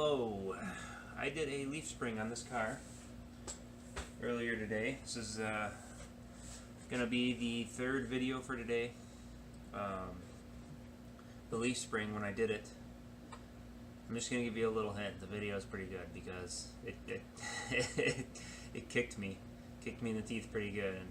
Hello. I did a leaf spring on this car earlier today. This is gonna be the third video for today. The leaf spring, when I did it, I'm just gonna give you a little hint. The video is pretty good because it kicked me in the teeth pretty good, and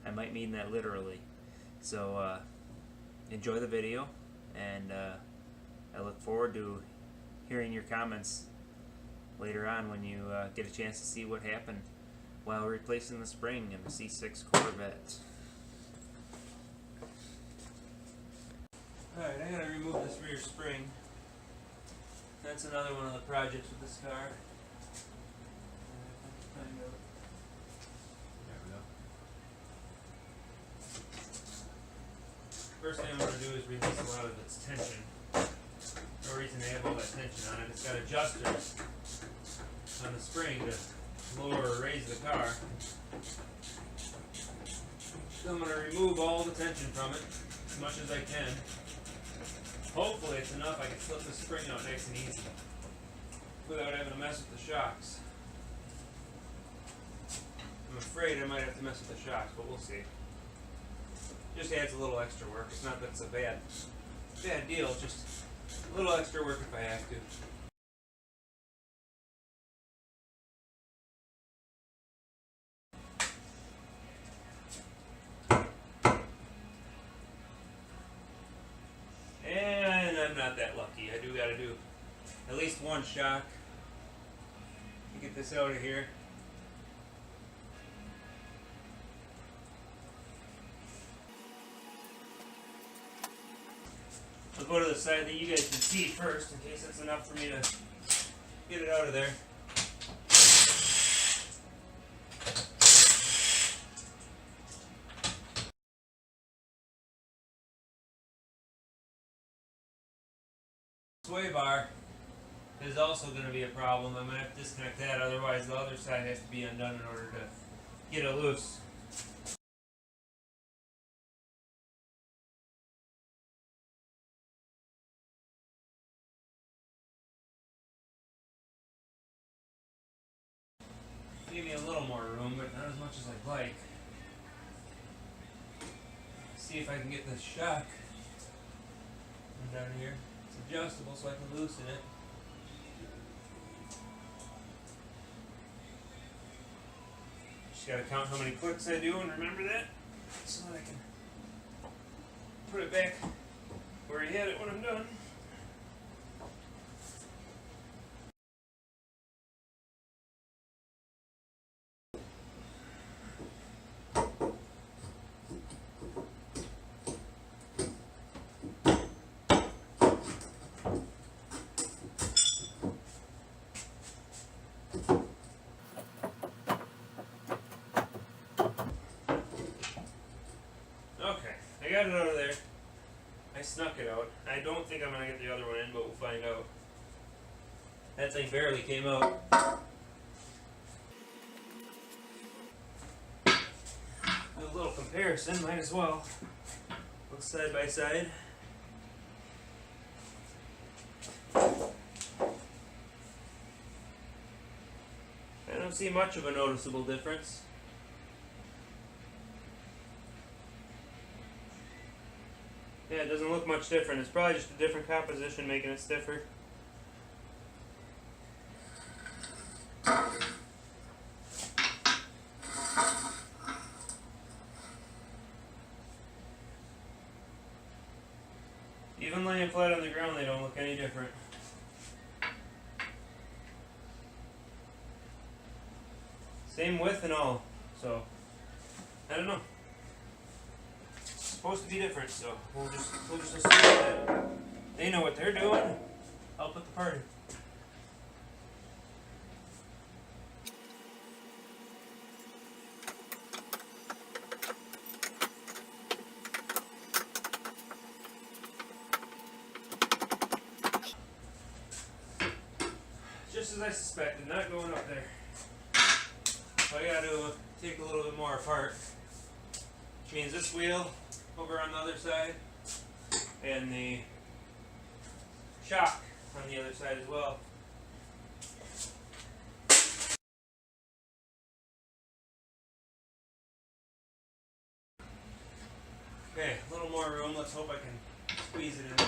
I might mean that literally. So enjoy the video, and I look forward to hearing your comments later on when you get a chance to see what happened while replacing the spring in the C6 Corvette. Alright, I gotta remove this rear spring. That's another one of the projects with this car. There we go. First thing I'm going to do is release a lot of its tension. No reason to have all that tension on it. It's got adjusters on the spring to lower or raise the car. So I'm going to remove all the tension from it as much as I can. Hopefully it's enough I can slip the spring out nice and easy without having to mess with the shocks. I'm afraid I might have to mess with the shocks, but we'll see. Just adds a little extra work. It's not that it's a bad deal, just a little extra work if I have to. And I'm not that lucky. I do gotta do at least one shock to get this out of here. I'll go to the side that you guys can see first, in case that's enough for me to get it out of there. Sway bar is also going to be a problem. I'm going to have to disconnect that, otherwise the other side has to be undone in order to get it loose. Give me a little more room, but not as much as I'd like. See if I can get this shock down here. It's adjustable so I can loosen it. Just gotta count how many clicks I do and remember that so that I can put it back where I had it when I'm done. I got it out of there. I snuck it out. I don't think I'm going to get the other one in, but we'll find out. That thing barely came out. Do a little comparison, might as well. Look side by side. I don't see much of a noticeable difference. Yeah, it doesn't look much different. It's probably just a different composition making it stiffer. Even laying flat on the ground, they don't look any different. Same width and all, so I don't know. Supposed to be different, so we'll just assume that they know what they're doing. Help with the party. Just as I suspected, not going up there. So I got to take a little bit more apart, which means this wheel over on the other side and the shock on the other side as well Okay, a little more room. Let's hope I can squeeze it in there.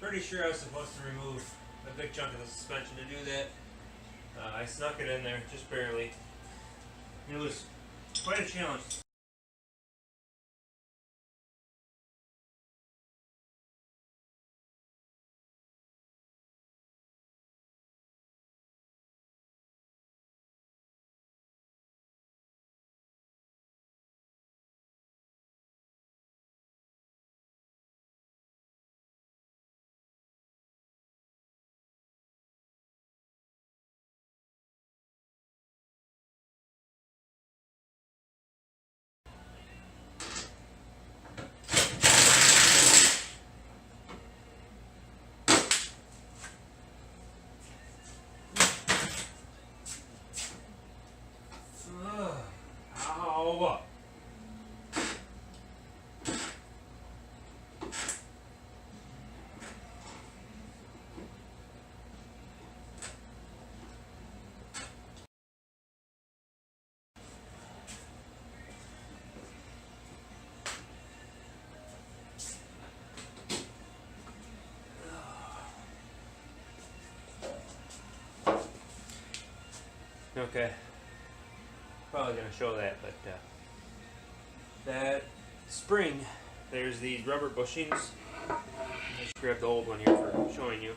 Pretty sure I was supposed to remove a big chunk of the suspension to do that. I snuck it in there, just barely. It was quite a challenge. Ow! Okay, probably gonna show that, but that spring, there's these rubber bushings. I just grabbed the old one here for showing you.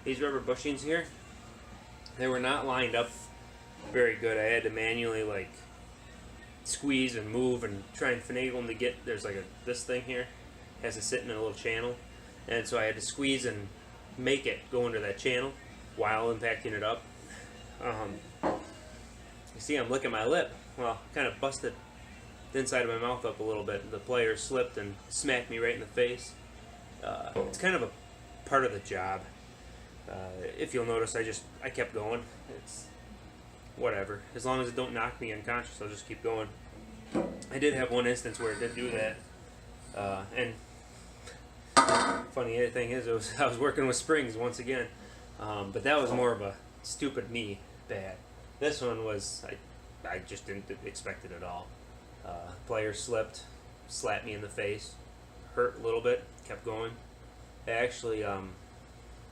These rubber bushings here, they were not lined up very good. I had to manually like squeeze and move and try and finagle them to get, there's like this thing here has to sit in a little channel, and so I had to squeeze and make it go into that channel while impacting it up. You see I'm licking my lip. Well, kind of busted the inside of my mouth up a little bit. The pliers slipped and smacked me right in the face. It's kind of a part of the job. If you'll notice, I kept going. It's whatever. As long as it don't knock me unconscious, I'll just keep going. I did have one instance where it did do that. And funny thing is, I was working with springs once again. But that was more of a stupid me bad. This one was, I just didn't expect it at all. Pliers slipped, slapped me in the face, hurt a little bit, kept going. I actually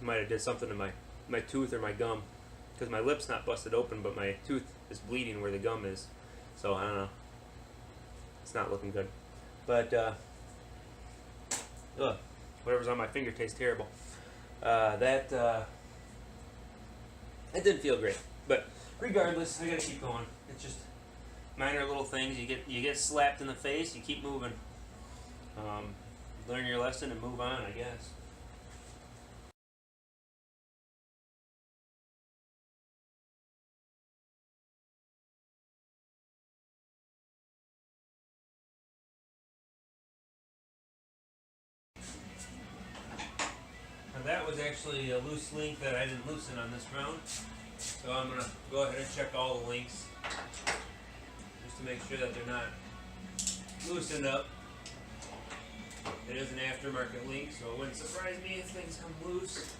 might have did something to my tooth or my gum, because my lip's not busted open, but my tooth is bleeding where the gum is. So I don't know. It's not looking good. But whatever's on my finger tastes terrible. It didn't feel great, but regardless, I gotta keep going. It's just minor little things. You get slapped in the face, you keep moving. Learn your lesson and move on, I guess. Now that was actually a loose link that I didn't loosen on this round. So I'm going to go ahead and check all the links just to make sure that they're not loosened up. It is an aftermarket link, so it wouldn't surprise me if things come loose.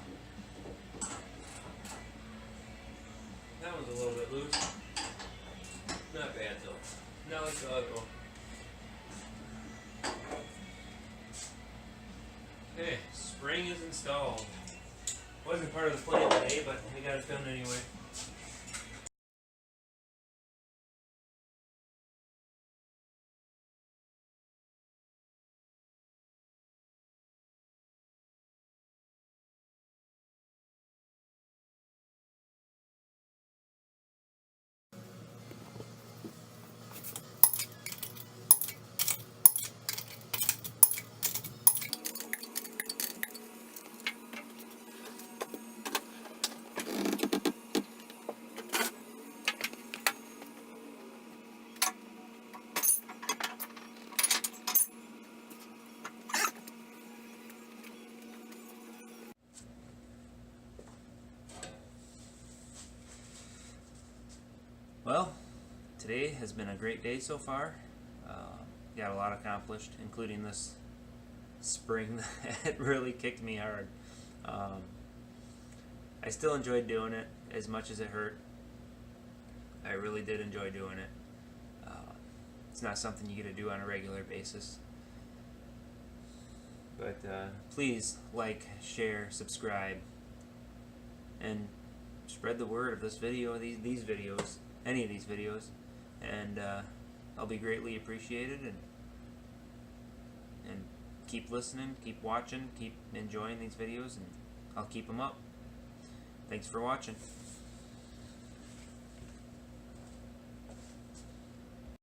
That one's a little bit loose. Not bad though. Now let's go. Okay, spring is installed. Wasn't part of the plan today, but we got it done anyway. today has been a great day so far. Got a lot accomplished, including this spring that really kicked me hard. I still enjoyed doing it as much as it hurt. I really did enjoy doing it. It's not something you get to do on a regular basis. But please like, share, subscribe, and spread the word of this video, these videos, any of these videos, and I'll be greatly appreciated. And keep listening, keep watching, keep enjoying these videos, and I'll keep them up. Thanks for watching.